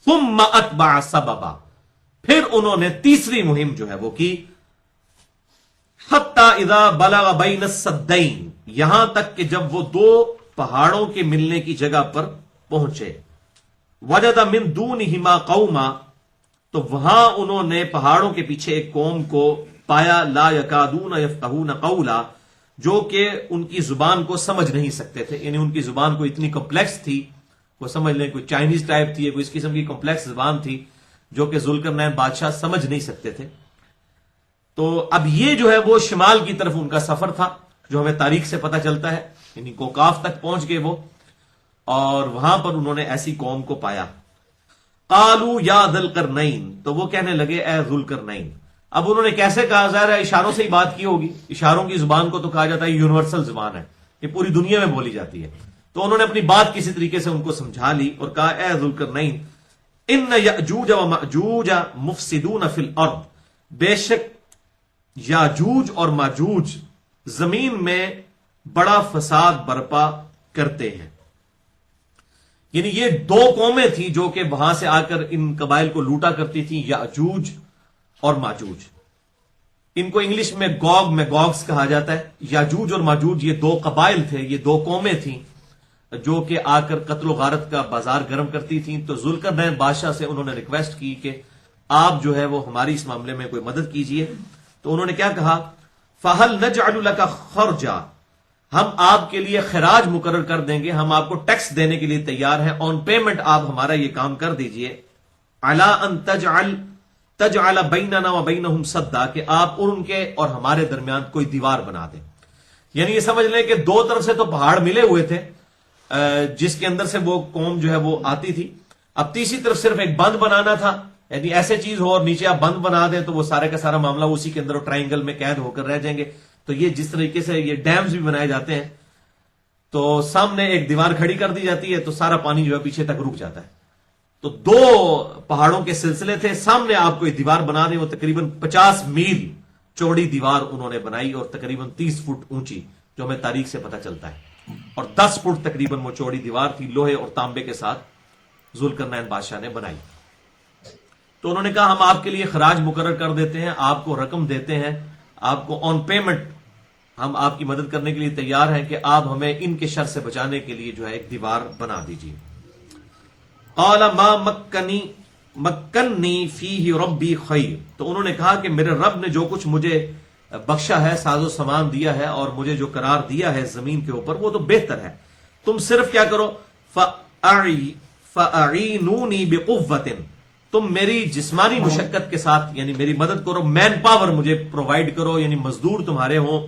ثم اتبع سببا، پھر انہوں نے تیسری مہم جو ہے وہ کی، حتی اذا بلغ بین السدین، یہاں تک کہ جب وہ دو پہاڑوں کے ملنے کی جگہ پر پہنچے، وجد من دونہما قوما، تو وہاں انہوں نے پہاڑوں کے پیچھے ایک قوم کو پایا، لا یکادون یفقہون قولا، جو کہ ان کی زبان کو سمجھ نہیں سکتے تھے، یعنی ان کی زبان کو اتنی کمپلیکس تھی، وہ سمجھ لیں کوئی چائنیز ٹائپ تھی، کوئی اس قسم کی کمپلیکس زبان تھی جو کہ ذوالقرنین بادشاہ سمجھ نہیں سکتے تھے۔ تو اب یہ جو ہے وہ شمال کی طرف ان کا سفر تھا، جو ہمیں تاریخ سے پتہ چلتا ہے، یعنی کوکاف تک پہنچ گئے وہ، اور وہاں پر انہوں نے ایسی قوم کو پایا۔ قالوا یا ذا القرنین، تو وہ کہنے لگے اے ذوالقرنین۔ اب انہوں نے کیسے کہا؟ ظاہر ہے اشاروں سے ہی بات کی ہوگی، اشاروں کی زبان کو تو کہا جاتا ہے یونیورسل زبان ہے، یہ پوری دنیا میں بولی جاتی ہے، تو انہوں نے اپنی بات کسی طریقے سے ان کو سمجھا لی اور کہا اے ذوالقرنین، ان یأجوج و مأجوج مفسدون فی الارض، بے شک یاجوج اور ماجوج زمین میں بڑا فساد برپا کرتے ہیں۔ یعنی یہ دو قومیں تھیں جو کہ وہاں سے آ کر ان قبائل کو لوٹا کرتی تھیں، یاجوج اور ماجوج۔ ان کو انگلش میں گوگ میگوگز کہا جاتا ہے۔ یاجوج اور ماجوج یہ دو قبائل تھے، یہ دو قومیں تھیں جو کہ آ کر قتل و غارت کا بازار گرم کرتی تھیں۔ تو ذوالقرنین بادشاہ سے انہوں نے ریکویسٹ کی کہ آپ جو ہے وہ ہماری اس معاملے میں کوئی مدد کیجئے۔ تو انہوں نے کیا کہا؟ فَهَلْ نَجْعَلُ لَكَ خَرْجًا، ہم آپ کے لیے خراج مقرر کر دیں گے، ہم آپ کو ٹیکس دینے کے لیے تیار ہیں، آن پیمنٹ آپ ہمارا یہ کام کر دیجئے، عَلَىٰ أَن تَجْعَلَ بَيْنَنَا وَبَيْنَهُمْ سَدًّا، کہ آپ ان کے اور ہمارے درمیان کوئی دیوار بنا دیں۔ یعنی یہ سمجھ لیں کہ دو طرف سے تو پہاڑ ملے ہوئے تھے جس کے اندر سے وہ قوم جو ہے وہ آتی تھی، اب تیسری طرف صرف ایک بند بنانا تھا، یعنی ایسے چیز ہو اور نیچے آپ بند بنا دیں تو وہ سارے کا سارا معاملہ اسی کے اندر ٹرائنگل میں قید ہو کر رہ جائیں گے۔ تو یہ جس طریقے سے یہ ڈیمز بھی بنائے جاتے ہیں تو سامنے ایک دیوار کھڑی کر دی جاتی ہے تو سارا پانی جو ہے پیچھے تک رک جاتا ہے۔ تو دو پہاڑوں کے سلسلے تھے، سامنے آپ کو ایک دیوار بنا دیں، وہ تقریباً 50 میل چوڑی دیوار انہوں نے بنائی اور تقریباً 30 فٹ اونچی، جو ہمیں تاریخ سے پتہ چلتا ہے، اور 10 فٹ تقریباً وہ چوڑی دیوار تھی، لوہے اور تانبے کے ساتھ ذوالقرنین بادشاہ نے بنائی۔ تو انہوں نے کہا ہم آپ کے لیے خراج مقرر کر دیتے ہیں، آپ کو رقم دیتے ہیں، آپ کو آن پیمنٹ ہم آپ کی مدد کرنے کے لیے تیار ہیں کہ آپ ہمیں ان کے شر سے بچانے کے لیے جو ہے ایک دیوار بنا دیجیے۔ قال ما مکنی فیہ ربی خیر، تو انہوں نے کہا کہ میرے رب نے جو کچھ مجھے بخشا ہے، ساز و سامان دیا ہے اور مجھے جو قرار دیا ہے زمین کے اوپر، وہ تو بہتر ہے، تم صرف کیا کرو، فَأَعِينُونِي بِقُوَّةٍ، تم میری جسمانی مشقت کے ساتھ یعنی میری مدد کرو، مین پاور مجھے پرووائڈ کرو، یعنی مزدور تمہارے ہوں،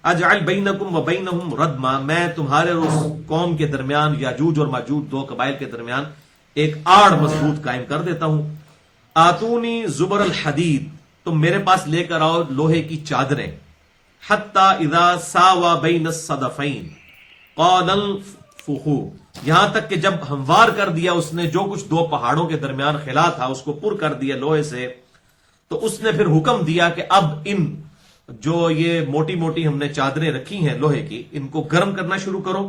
اجعل بینکم و بینہم ردما، میں تمہارے اور اس قوم کے درمیان، یاجوج اور ماجوج دو قبائل کے درمیان ایک آڑ مضبوط قائم کر دیتا ہوں۔ آتونی زبر الحدید، تم میرے پاس لے کر آؤ لوہے کی چادریں، حتی اذا ساوا بین الصدفین قال انفخوا، یہاں تک کہ جب ہموار کر دیا اس نے جو کچھ دو پہاڑوں کے درمیان خلا تھا، اس کو پر کر دیا لوہے سے، تو اس نے پھر حکم دیا کہ اب ان جو یہ موٹی موٹی ہم نے چادریں رکھی ہیں لوہے کی، ان کو گرم کرنا شروع کرو،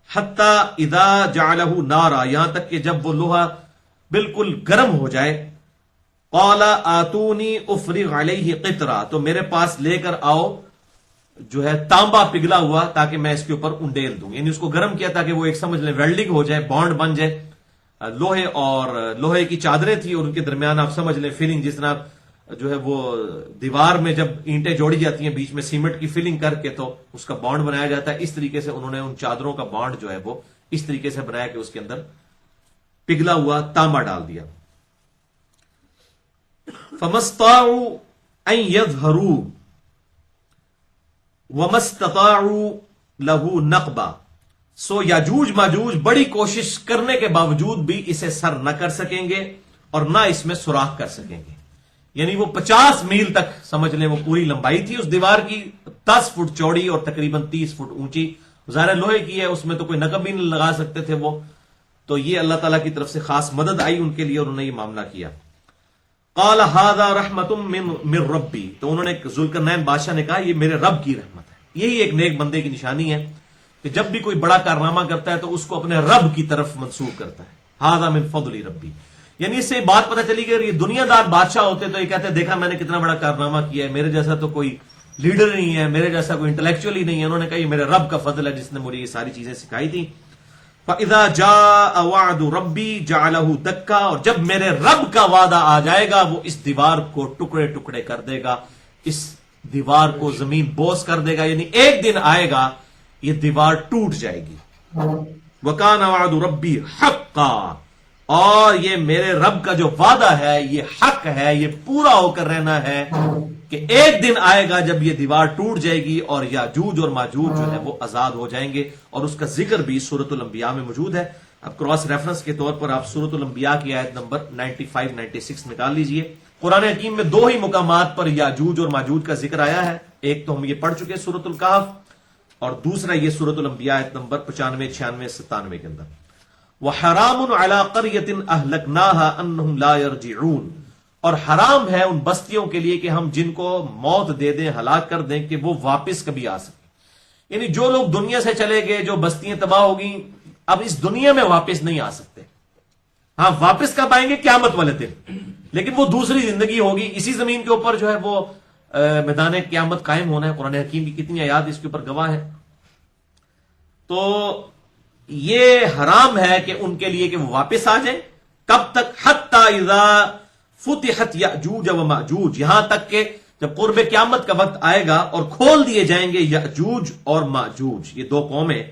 حتی اذا جعلہ نارا، یہاں تک کہ جب وہ لوہا بالکل گرم ہو جائے، قال آتونی افرغ علیہ قطرہ، تو میرے پاس لے کر آؤ جو ہے تانبا پگھلا ہوا، تاکہ میں اس کے اوپر انڈیل دوں، یعنی اس کو گرم کیا تاکہ وہ ایک سمجھ لیں ویلڈنگ ہو جائے، بانڈ بن جائے لوہے اور لوہے کی چادریں تھی اور ان کے درمیان آپ سمجھ لیں فلنگ، جس طرح جو ہے وہ دیوار میں جب اینٹیں جوڑی جاتی ہیں بیچ میں سیمنٹ کی فلنگ کر کے تو اس کا بانڈ بنایا جاتا ہے، اس طریقے سے انہوں نے ان چادروں کا بانڈ جو ہے وہ اس طریقے سے بنایا کہ اس کے اندر پگھلا ہوا تانبا ڈال دیا۔ فَمَا اسْطَاعُوا أَن يَظْهَرُوا وَمَا اسْتَطَاعُوا لَهُ نَقْبًا، سو یاجوج ماجوج بڑی کوشش کرنے کے باوجود بھی اسے سر نہ کر سکیں گے اور نہ اس میں سوراخ کر سکیں گے۔ یعنی وہ 50 میل تک سمجھ لیں وہ پوری لمبائی تھی اس دیوار کی، 10 فٹ چوڑی اور تقریباً 30 فٹ اونچی، ظاہر لوہے کی ہے، اس میں تو کوئی نقب بھی نہیں لگا سکتے تھے وہ، تو یہ اللہ تعالیٰ کی طرف سے خاص مدد آئی ان کے لیے اور انہوں نے یہ معاملہ کیا۔ قال هذا رحمت من ربی، تو انہوں نے ذوالقرنین بادشاہ نے کہا یہ میرے رب کی رحمت ہے۔ یہی ایک نیک بندے کی نشانی ہے کہ جب بھی کوئی بڑا کارنامہ کرتا ہے تو اس کو اپنے رب کی طرف منسوب کرتا ہے، هذا من فضل ربی، یعنی اس سے بات پتہ چلی کہ یہ دنیا دار بادشاہ ہوتے تو یہ کہتے دیکھا میں نے کتنا بڑا کارنامہ کیا ہے، میرے جیسا تو کوئی لیڈر نہیں ہے، میرے جیسا کوئی انٹلیکچوئل ہی نہیں ہے. انہوں نے کہا یہ میرے رب کا فضل ہے جس نے مجھے یہ ساری چیزیں سکھائی تھی. فَإِذَا جَاءَ وَعْدُ رَبِّي جَعَلَهُ دَكَّا، اور جب میرے رب کا وعدہ آ جائے گا وہ اس دیوار کو ٹکڑے ٹکڑے کر دے گا، اس دیوار کو زمین بوس کر دے گا. یعنی ایک دن آئے گا یہ دیوار ٹوٹ جائے گی. وَكَانَ وَعْدُ رَبِّي حَقًّا، اور یہ میرے رب کا جو وعدہ ہے یہ حق ہے، یہ پورا ہو کر رہنا ہے کہ ایک دن آئے گا جب یہ دیوار ٹوٹ جائے گی اور یاجوج اور ماجوج جو ہے وہ آزاد ہو جائیں گے. اور اس کا ذکر بھی سورۃ الانبیاء میں موجود ہے. اب کراس ریفرنس کے طور پر آپ سورۃ الانبیاء کی آیت نمبر 95-96 نکال لیجئے. قرآن حکیم میں دو ہی مقامات پر یاجوج اور ماجوج کا ذکر آیا ہے. ایک تو ہم یہ پڑھ چکے سورۃ الکہف، اور دوسرا یہ سورۃ الانبیاء آیت نمبر 95, 96, 97 کے اندر. وَحَرَامٌ عَلَىٰ قَرْيَةٍ أَهْلَكْنَاهَا أَنَّهُمْ لَا يَرْجِعُونَ، اور حرام ہے ان بستیوں کے لیے کہ ہم جن کو موت دے دیں، ہلاک کر دیں کہ وہ واپس کبھی آ سکیں. یعنی جو لوگ دنیا سے چلے گئے، جو بستیاں تباہ ہو گئیں، اب اس دنیا میں واپس نہیں آ سکتے. ہاں واپس کب آئیں گے؟ قیامت والے دن، لیکن وہ دوسری زندگی ہوگی. اسی زمین کے اوپر جو ہے وہ میدان قیامت قائم ہونا ہے. قرآن حکیم کی کتنی آیات اس کے اوپر گواہ ہے. تو یہ حرام ہے کہ ان کے لیے کہ وہ واپس آ جائیں. کب تک؟ حتی اذا فتحت یأجوج و ماجوج، یہاں تک کہ جب قرب قیامت کا وقت آئے گا اور کھول دیے جائیں گے یأجوج اور ماجوج، یہ دو قومیں.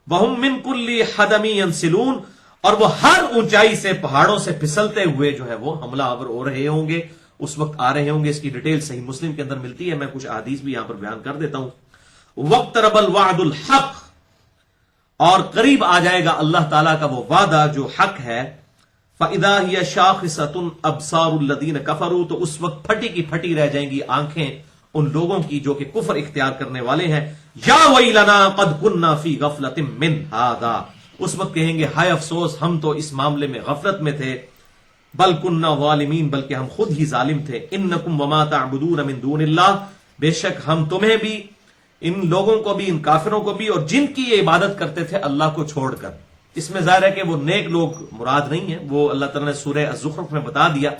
وہم من کل حدم ینسلون، اور وہ ہر اونچائی سے پہاڑوں سے پھسلتے ہوئے جو ہے وہ حملہ آور ہو رہے ہوں گے، اس وقت آ رہے ہوں گے. اس کی ڈیٹیل صحیح مسلم کے اندر ملتی ہے، میں کچھ احادیث بھی یہاں پر بیان کر دیتا ہوں. واقترب الوعد الحق، اور قریب آ جائے گا اللہ تعالیٰ کا وہ وعدہ جو حق ہے. فَإِذَا هِيَ شَاخِصَةٌ أَبْصَارُ الَّذِينَ كَفَرُوا، تو اس وقت پھٹی کی پھٹی رہ جائیں گی آنکھیں ان لوگوں کی جو کہ کفر اختیار کرنے والے ہیں. یا وَيْلَنَا قَدْ كُنَّا فِي غَفْلَةٍ مِّنْ هَذَا، اس وقت کہیں گے ہائے افسوس، ہم تو اس معاملے میں غفلت میں تھے. بل كُنَّا ظَالِمِينَ، بلکہ ہم خود ہی ظالم تھے. إِنَّكُمْ وَمَا تَعْبُدُونَ مِن دُونِ اللَّهِ، بے شک ہم تمہیں بھی، ان لوگوں کو بھی، ان کافروں کو بھی، اور جن کی یہ عبادت کرتے تھے اللہ کو چھوڑ کر. اس میں ظاہر ہے کہ وہ نیک لوگ مراد نہیں ہیں. وہ اللہ تعالیٰ نے سورہ الزخرف میں بتا دیا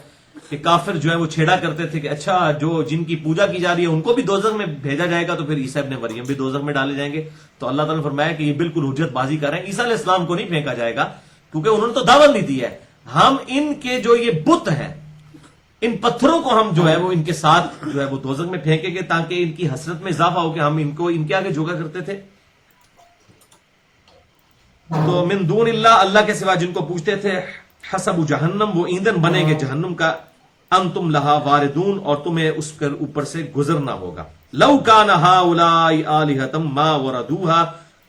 کہ کافر جو ہے وہ چھیڑا کرتے تھے کہ اچھا جو جن کی پوجا کی جا رہی ہے ان کو بھی دوزخ میں بھیجا جائے گا، تو پھر عیسیٰ ابن مریم بھی دوزخ میں ڈالے جائیں گے. تو اللہ تعالیٰ نے فرمایا کہ یہ بالکل حجت بازی کر رہے ہیں. عیسیٰ علیہ السلام کو نہیں پھینکا جائے گا کیونکہ انہوں نے تو دعوت نہیں دی ہے. ہم ان کے جو یہ بت ہیں، ان پتھروں کو ہم جو ہے وہ ان کے ساتھ جو ہے وہ دوزخ میں پھینکیں گے تاکہ ان کی حسرت میں اضافہ ہو کہ ہم ان کو ان کے آگے جھکا کرتے تھے. تو من دون اللہ، اللہ کے سوا جن کو پوچھتے تھے. حسب جہنم، وہ ایندھن بنے گے جہنم کا. انتم لہا واردون، اور تمہیں اس کے اوپر سے گزرنا ہوگا. لو کان ہؤلاء آلہۃ ما وردوها،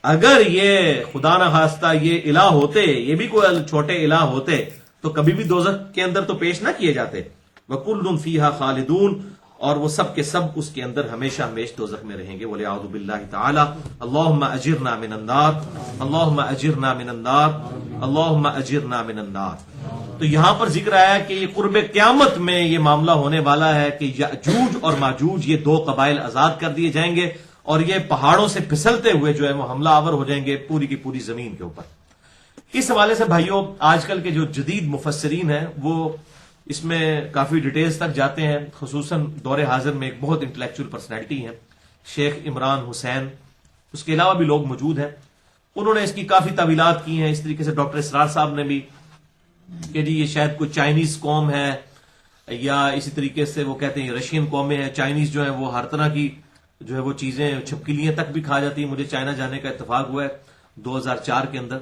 اگر یہ خدا نہ خواستہ یہ الہ ہوتے، یہ بھی کوئی چھوٹے الہ ہوتے تو کبھی بھی دوزخ کے اندر تو پیش نہ کیے جاتے. وَكُلٌّ فِيهَا خَالِدُونَ، اور وہ سب کے سب اس کے اندر ہمیشہ ہمیش دوزخ میں رہیں گے. وَلِعَوْذُ بِاللَّهِ تَعَالَى اللَّهُمَّ أَجِرْنَا مِنَ النَّارِ، اللَّهُمَّ أَجِرْنَا مِنَ النَّارِ، اللَّهُمَّ أَجِرْنَا مِنَ النَّارِ. تو یہاں پر ذکر آیا کہ یہ قرب قیامت میں یہ معاملہ ہونے والا ہے کہ یاجوج اور ماجوج یہ دو قبائل آزاد کر دیے جائیں گے اور یہ پہاڑوں سے پھسلتے ہوئے جو ہے وہ حملہ آور ہو جائیں گے پوری کی پوری زمین کے اوپر. اس حوالے سے بھائیوں آج کل کے جو جدید مفسرین ہیں وہ اس میں کافی ڈیٹیلز تک جاتے ہیں. خصوصاً دور حاضر میں ایک بہت انٹلیکچوئل پرسنالٹی ہیں شیخ عمران حسین، اس کے علاوہ بھی لوگ موجود ہیں. انہوں نے اس کی کافی تعویلات کی ہیں. اس طریقے سے ڈاکٹر اسرار صاحب نے بھی کہ جی یہ شاید کوئی چائنیز قوم ہے، یا اسی طریقے سے وہ کہتے ہیں رشین قومیں ہیں. چائنیز جو ہے وہ ہر طرح کی جو ہے وہ چیزیں چھپکلیاں تک بھی کھا جاتی ہیں. مجھے چائنا جانے کا اتفاق ہوا ہے 2004 کے اندر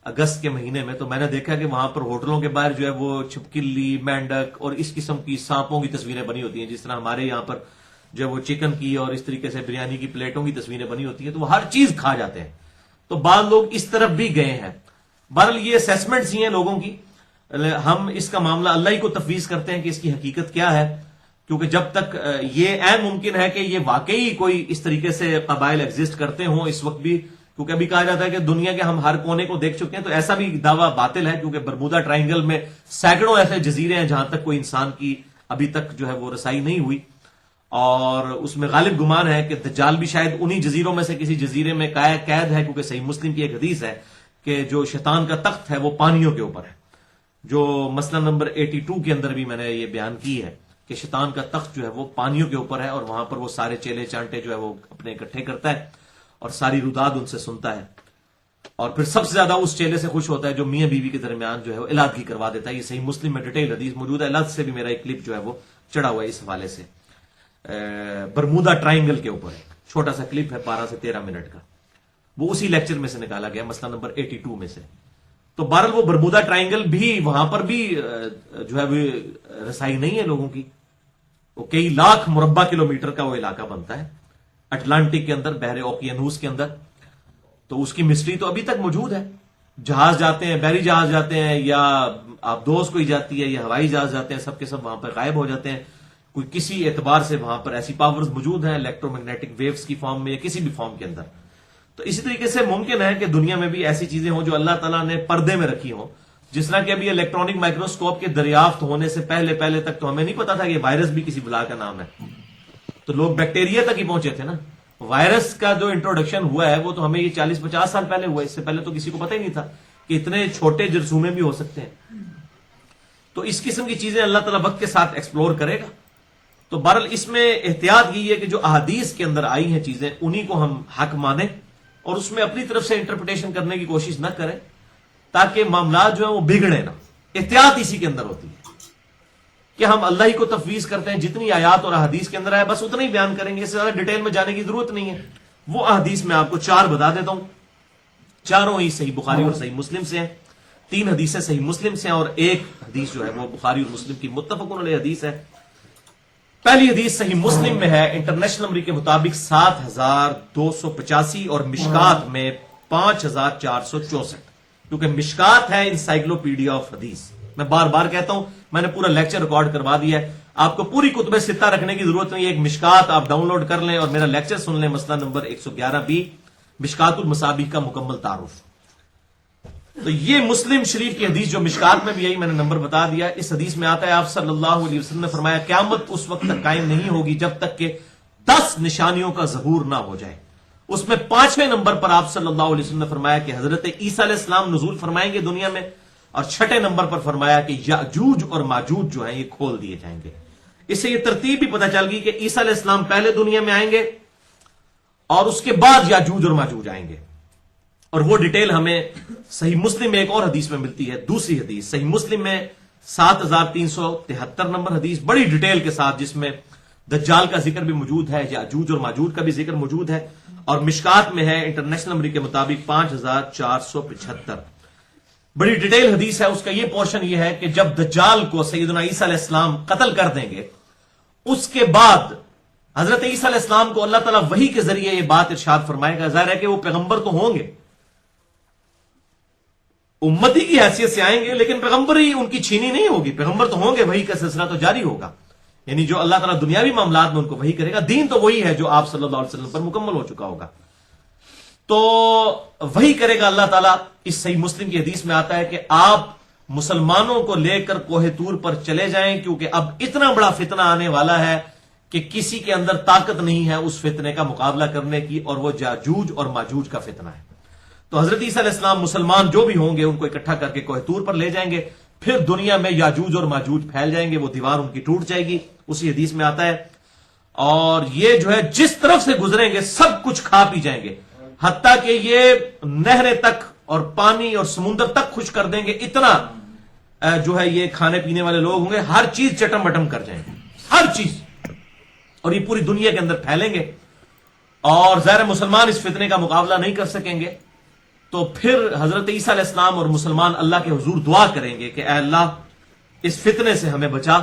اگست کے مہینے میں، تو میں نے دیکھا کہ وہاں پر ہوٹلوں کے باہر جو ہے وہ چھپکلی، مینڈک اور اس قسم کی سانپوں کی تصویریں بنی ہوتی ہیں، جس طرح ہمارے یہاں پر جو ہے وہ چکن کی اور اس طریقے سے بریانی کی پلیٹوں کی تصویریں بنی ہوتی ہیں. تو وہ ہر چیز کھا جاتے ہیں. تو بعض لوگ اس طرف بھی گئے ہیں. بہرحال یہ اسیسمنٹس ہی ہیں لوگوں کی. ہم اس کا معاملہ اللہ ہی کو تفویض کرتے ہیں کہ اس کی حقیقت کیا ہے، کیونکہ جب تک یہ عین ممکن ہے کہ یہ واقعی کوئی اس طریقے سے قبائل ایگزسٹ کرتے ہوں اس وقت بھی، کیونکہ ابھی کہا جاتا ہے کہ دنیا کے ہم ہر کونے کو دیکھ چکے ہیں، تو ایسا بھی دعویٰ باطل ہے کیونکہ برمودا ٹرائنگل میں سینکڑوں ایسے جزیرے ہیں جہاں تک کوئی انسان کی ابھی تک جو ہے وہ رسائی نہیں ہوئی، اور اس میں غالب گمان ہے کہ دجال بھی شاید انہی جزیروں میں سے کسی جزیرے میں قید ہے، کیونکہ صحیح مسلم کی ایک حدیث ہے کہ جو شیطان کا تخت ہے وہ پانیوں کے اوپر ہے. جو مسئلہ نمبر 82 کے اندر بھی میں نے یہ بیان کی ہے کہ شیطان کا تخت جو ہے وہ پانیوں کے اوپر ہے، اور وہاں پر وہ سارے چیلے چانٹے جو ہے وہ اپنے اکٹھے کرتا ہے اور ساری روداد ان سے سنتا ہے، اور پھر سب سے زیادہ اس چیلے سے خوش ہوتا ہے جو میاں بیوی کے درمیان جو ہے وہ علادگی کروا دیتا ہے۔ یہ صحیح مسلم میں ڈیٹیل حدیث موجود ہے، الگ سے بھی میرا ایک کلپ جو ہے وہ چڑھا ہوا ہے اس حوالے سے، برمودا ٹرائنگل کے اوپر ہے، چھوٹا سا کلپ ہے 12 سے 13 منٹ کا، وہ اسی لیکچر میں سے نکالا گیا، مسئلہ نمبر 82 میں سے۔ تو بہرحال وہ برمودا ٹرائنگل بھی وہاں پر بھی جو ہے وہ رسائی نہیں ہے لوگوں کی، وہ کئی لاکھ مربع کلومیٹر کا وہ علاقہ بنتا ہے اٹلانٹک کے اندر، بحر اوقیانوس کے اندر، تو اس کی مسٹری تو ابھی تک موجود ہے۔ جہاز جاتے ہیں، بحری جہاز جاتے ہیں، یا آپ دوست کوئی جاتی ہے، یا ہوائی جہاز جاتے ہیں، سب کے سب وہاں پر غائب ہو جاتے ہیں۔ کوئی کسی اعتبار سے وہاں پر ایسی پاورز موجود ہیں الیکٹرو میگنیٹک ویوز کی فارم میں یا کسی بھی فارم کے اندر۔ تو اسی طریقے سے ممکن ہے کہ دنیا میں بھی ایسی چیزیں ہوں جو اللہ تعالیٰ نے پردے میں رکھی ہوں، جس طرح کہ ابھی الیکٹرانک مائکروسکوپ کے دریافت ہونے سے پہلے تک تو ہمیں نہیں پتا تھا کہ وائرس بھی کسی بلا کا نام ہے، تو لوگ بیکٹیریا تک ہی پہنچے تھے نا۔ وائرس کا جو انٹروڈکشن ہوا ہے وہ تو ہمیں یہ 40-50 سال پہلے ہوا ہے، اس سے پہلے تو کسی کو پتہ ہی نہیں تھا کہ اتنے چھوٹے جرثومے بھی ہو سکتے ہیں۔ تو اس قسم کی چیزیں اللہ تعالیٰ وقت کے ساتھ ایکسپلور کرے گا۔ تو بہرحال اس میں احتیاط یہ ہے کہ جو احادیث کے اندر آئی ہیں چیزیں انہی کو ہم حق مانیں اور اس میں اپنی طرف سے انٹرپریٹیشن کرنے کی کوشش نہ کریں تاکہ معاملات جو ہیں وہ بگڑے نہ۔ احتیاط اسی کے اندر ہوتی ہے کہ ہم اللہ ہی کو تفویض کرتے ہیں، جتنی آیات اور احادیث کے اندر ہے بس اتنا ہی بیان کریں گے، اس سے زیادہ ڈیٹیل میں جانے کی ضرورت نہیں ہے۔ وہ احادیث میں آپ کو 4 بتا دیتا ہوں، چاروں ہی صحیح بخاری اور صحیح مسلم سے ہیں، 3 حدیثیں صحیح مسلم سے ہیں اور ایک حدیث جو ہے وہ بخاری اور مسلم کی متفق علیہ حدیث ہے۔ پہلی حدیث صحیح مسلم میں ہے، انٹرنیشنل نمبر کے مطابق 7285 اور مشکات میں 5464، کیونکہ مشکات ہے انسائکلوپیڈیا آف حدیث۔ میں بار بار کہتا ہوں، میں نے پورا لیکچر ریکارڈ کروا دیا ہے، آپ کو پوری کتب ستہ رکھنے کی ضرورت نہیں ہے، ایک مشکات آپ ڈاؤن لوڈ کر لیں اور میرا لیکچر سن لیں، مسئلہ نمبر 111B مشکات المصابیح کا مکمل تعارف۔ تو یہ مسلم شریف کی حدیث جو مشکات میں بھی یہی میں نے نمبر بتا دیا، اس حدیث میں آتا ہے آپ صلی اللہ علیہ وسلم نے فرمایا قیامت اس وقت تک قائم نہیں ہوگی جب تک کہ 10 نشانیوں کا ظہور نہ ہو جائے۔ اس میں 5ویں نمبر پر آپ صلی اللہ علیہ وسلم نے فرمایا کہ حضرت عیسیٰ علیہ السلام نزول فرمائیں گے دنیا میں، اور 6 نمبر پر فرمایا کہ یاجوج اور ماجوج جو ہیں یہ کھول دیے جائیں گے۔ اس سے یہ ترتیب بھی پتہ چل گئی کہ عیسیٰ علیہ السلام پہلے دنیا میں آئیں گے اور اس کے بعد یاجوج اور ماجوج آئیں گے، اور وہ ڈیٹیل ہمیں صحیح مسلم میں ایک اور حدیث میں ملتی ہے، دوسری حدیث صحیح مسلم میں 7373 نمبر حدیث، بڑی ڈیٹیل کے ساتھ، جس میں دجال کا ذکر بھی موجود ہے، یاجوج اور ماجوج کا بھی ذکر موجود ہے، اور مشکات میں ہے انٹرنیشنل نمبر کے مطابق 5475۔ بڑی ڈیٹیل حدیث ہے، اس کا یہ پورشن یہ ہے کہ جب دجال کو سیدنا عیسیٰ علیہ السلام قتل کر دیں گے، اس کے بعد حضرت عیسیٰ علیہ السلام کو اللہ تعالیٰ وحی کے ذریعے یہ بات ارشاد فرمائے گا۔ ظاہر ہے کہ وہ پیغمبر تو ہوں گے، امتی کی حیثیت سے آئیں گے، لیکن پیغمبری ان کی چھینی نہیں ہوگی، پیغمبر تو ہوں گے، وحی کا سلسلہ تو جاری ہوگا، یعنی جو اللہ تعالیٰ دنیاوی معاملات میں ان کو وحی کرے گا، دین تو وہی ہے جو آپ صلی اللہ علیہ وسلم پر مکمل ہو چکا ہوگا، تو وہی کرے گا اللہ تعالیٰ۔ اس صحیح مسلم کی حدیث میں آتا ہے کہ آپ مسلمانوں کو لے کر کوہ طور پر چلے جائیں، کیونکہ اب اتنا بڑا فتنہ آنے والا ہے کہ کسی کے اندر طاقت نہیں ہے اس فتنے کا مقابلہ کرنے کی، اور وہ یاجوج اور ماجوج کا فتنہ ہے۔ تو حضرت عیسیٰ علیہ السلام مسلمان جو بھی ہوں گے ان کو اکٹھا کر کے کوہ طور پر لے جائیں گے، پھر دنیا میں یاجوج اور ماجوج پھیل جائیں گے، وہ دیوار ان کی ٹوٹ جائے گی، اسی حدیث میں آتا ہے، اور یہ جو ہے جس طرف سے گزریں گے سب کچھ کھا پی جائیں گے، حتیٰ کہ یہ نہریں تک اور پانی اور سمندر تک خوش کر دیں گے، اتنا جو ہے یہ کھانے پینے والے لوگ ہوں گے، ہر چیز چٹم بٹم کر جائیں گے، ہر چیز، اور یہ پوری دنیا کے اندر پھیلیں گے، اور ظاہر مسلمان اس فتنے کا مقابلہ نہیں کر سکیں گے۔ تو پھر حضرت عیسیٰ علیہ السلام اور مسلمان اللہ کے حضور دعا کریں گے کہ اے اللہ اس فتنے سے ہمیں بچا،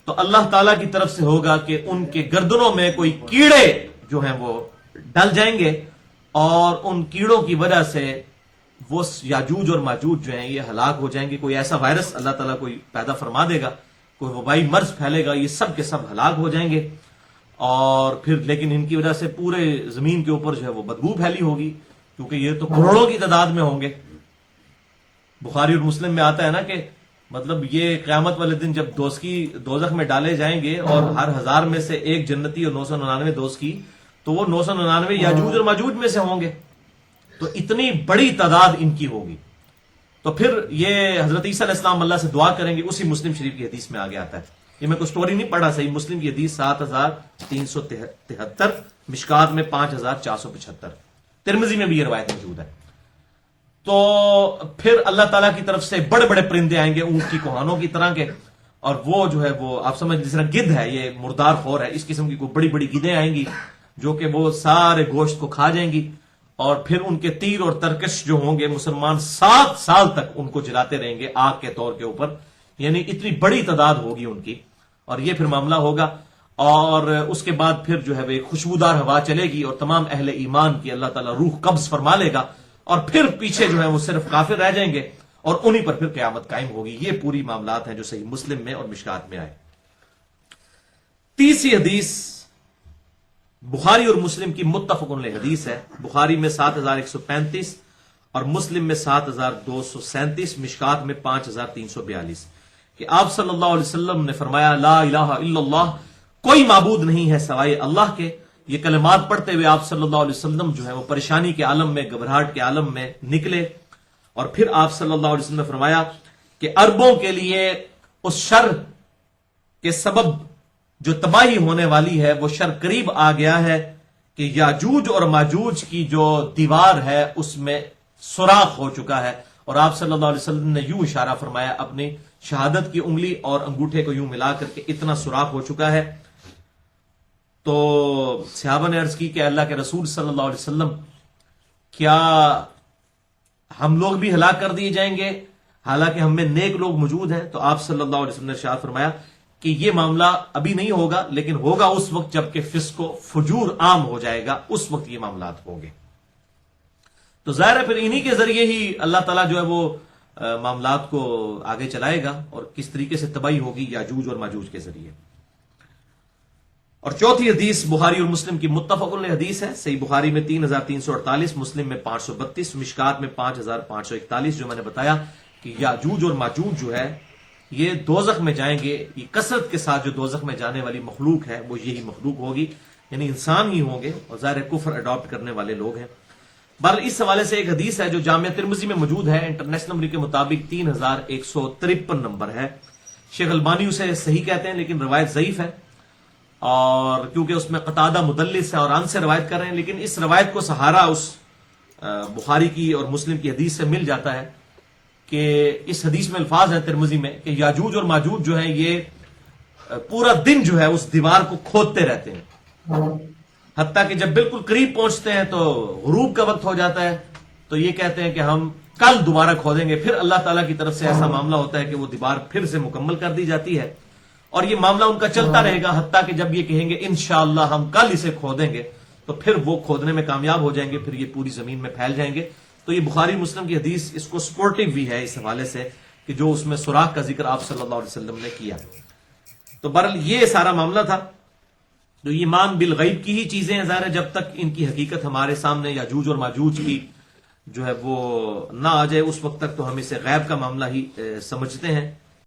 تو اللہ تعالیٰ کی طرف سے ہوگا کہ ان کے گردنوں میں کوئی کیڑے جو ہیں وہ ڈل جائیں گے، اور ان کیڑوں کی وجہ سے وہ یاجوج اور ماجوج جو ہیں یہ ہلاک ہو جائیں گے، کوئی ایسا وائرس اللہ تعالیٰ کوئی پیدا فرما دے گا، کوئی وبائی مرض پھیلے گا، یہ سب کے سب ہلاک ہو جائیں گے، اور پھر لیکن ان کی وجہ سے پورے زمین کے اوپر جو ہے وہ بدبو پھیلی ہوگی، کیونکہ یہ تو کروڑوں کی تعداد میں ہوں گے۔ بخاری اور مسلم میں آتا ہے نا کہ مطلب یہ قیامت والے دن جب دوزخ میں ڈالے جائیں گے اور ہر 1000 میں سے ایک جنتی اور 999 دوزخی، تو وہ 999 یاجوج اور ماجوج میں سے ہوں گے، تو اتنی بڑی تعداد ان کی ہوگی، تو پھر یہ حضرت عیسیٰ علیہ السلام اللہ سے دعا کریں گے، اسی مسلم شریف کی حدیث میں آگے آتا ہے. یہ میں کوئی سٹوری نہیں پڑھا، صحیح مسلم کی حدیث 7373، مشکات میں 5475، ترمذی میں بھی یہ روایت موجود ہے. تو پھر اللہ تعالیٰ کی طرف سے بڑے بڑے پرندے آئیں گے اونٹ کی کوہانوں کی طرح کے، اور وہ جو ہے وہ آپ سمجھ، جس طرح گدھ ہے، یہ مردار خور ہے، اس قسم کی کوئی بڑی بڑی گدھیں آئیں گی جو کہ وہ سارے گوشت کو کھا جائیں گی، اور پھر ان کے تیر اور ترکش جو ہوں گے مسلمان 7 سال تک ان کو جلاتے رہیں گے آگ کے طور کے اوپر، یعنی اتنی بڑی تعداد ہوگی ان کی. اور یہ پھر معاملہ ہوگا، اور اس کے بعد پھر جو ہے وہ ایک خوشبودار ہوا چلے گی اور تمام اہل ایمان کی اللہ تعالیٰ روح قبض فرما لے گا، اور پھر پیچھے جو ہے وہ صرف کافر رہ جائیں گے، اور انہی پر پھر قیامت قائم ہوگی. یہ پوری معاملات ہیں جو صحیح مسلم میں اور مشکات میں آئے. تیسری حدیث بخاری اور مسلم کی متفق علیہ حدیث ہے. بخاری میں 7135 اور مسلم میں 7237، مشکات میں 5342، کہ آپ صلی اللہ علیہ وسلم نے فرمایا لا الہ الا اللہ، کوئی معبود نہیں ہے سوائے اللہ کے. یہ کلمات پڑھتے ہوئے آپ صلی اللہ علیہ وسلم جو ہے وہ پریشانی کے عالم میں، گھبراہٹ کے عالم میں نکلے، اور پھر آپ صلی اللہ علیہ وسلم نے فرمایا کہ عربوں کے لیے اس شر کے سبب جو تباہی ہونے والی ہے وہ شر قریب آ گیا ہے کہ یاجوج اور ماجوج کی جو دیوار ہے اس میں سوراخ ہو چکا ہے. اور آپ صلی اللہ علیہ وسلم نے یوں اشارہ فرمایا اپنی شہادت کی انگلی اور انگوٹھے کو یوں ملا کر کے، اتنا سوراخ ہو چکا ہے. تو صحابہ نے عرض کی کہ اللہ کے رسول صلی اللہ علیہ وسلم، کیا ہم لوگ بھی ہلاک کر دیے جائیں گے حالانکہ ہم میں نیک لوگ موجود ہیں؟ تو آپ صلی اللہ علیہ وسلم نے ارشاد فرمایا کہ یہ معاملہ ابھی نہیں ہوگا، لیکن ہوگا اس وقت جب کہ فسق و فجور عام ہو جائے گا، اس وقت یہ معاملات ہوں گے. تو ظاہر ہے پھر انہی کے ذریعے ہی اللہ تعالیٰ جو ہے وہ معاملات کو آگے چلائے گا، اور کس طریقے سے تباہی ہوگی یاجوج اور ماجوج کے ذریعے. اور چوتھی حدیث بخاری اور مسلم کی متفق علیہ حدیث ہے. صحیح بخاری میں 3348، مسلم میں 532، مشکات میں 5541، جو میں نے بتایا کہ یاجوج اور ماجوج جو ہے یہ دوزخ میں جائیں گے. یہ کثرت کے ساتھ جو دوزخ میں جانے والی مخلوق ہے وہ یہی مخلوق ہوگی، یعنی انسان ہی ہوں گے، اور ظاہر کفر اڈاپٹ کرنے والے لوگ ہیں. بہرحال اس حوالے سے ایک حدیث ہے جو جامعہ ترمذی میں موجود ہے، انٹرنیشنل نمبر کے مطابق 3153 نمبر ہے. شیخ البانی اسے صحیح کہتے ہیں لیکن روایت ضعیف ہے، اور کیونکہ اس میں قتادہ مدلس ہے اور ان سے روایت کر رہے ہیں، لیکن اس روایت کو سہارا اس بخاری کی اور مسلم کی حدیث سے مل جاتا ہے کہ اس حدیث میں الفاظ ہیں ترمذی میں کہ یاجوج اور ماجوج جو ہیں یہ پورا دن جو ہے اس دیوار کو کھودتے رہتے ہیں، حتیٰ کہ جب بالکل قریب پہنچتے ہیں تو غروب کا وقت ہو جاتا ہے، تو یہ کہتے ہیں کہ ہم کل دوبارہ کھودیں گے. پھر اللہ تعالیٰ کی طرف سے ایسا معاملہ ہوتا ہے کہ وہ دیوار پھر سے مکمل کر دی جاتی ہے، اور یہ معاملہ ان کا چلتا رہے گا حتیٰ کہ جب یہ کہیں گے انشاءاللہ ہم کل اسے کھودیں گے، تو پھر وہ کھودنے میں کامیاب ہو جائیں گے، پھر یہ پوری زمین میں پھیل جائیں گے. تو یہ بخاری مسلم کی حدیث اس کو سپورٹیو بھی ہے اس حوالے سے کہ جو اس میں سوراخ کا ذکر آپ صلی اللہ علیہ وسلم نے کیا. تو بہرحال یہ سارا معاملہ تھا. تو ایمان بالغیب کی ہی چیزیں ہیں، ظاہر ہے جب تک ان کی حقیقت ہمارے سامنے یاجوج اور ماجوج کی جو ہے وہ نہ آ جائے اس وقت تک تو ہم اسے غیب کا معاملہ ہی سمجھتے ہیں.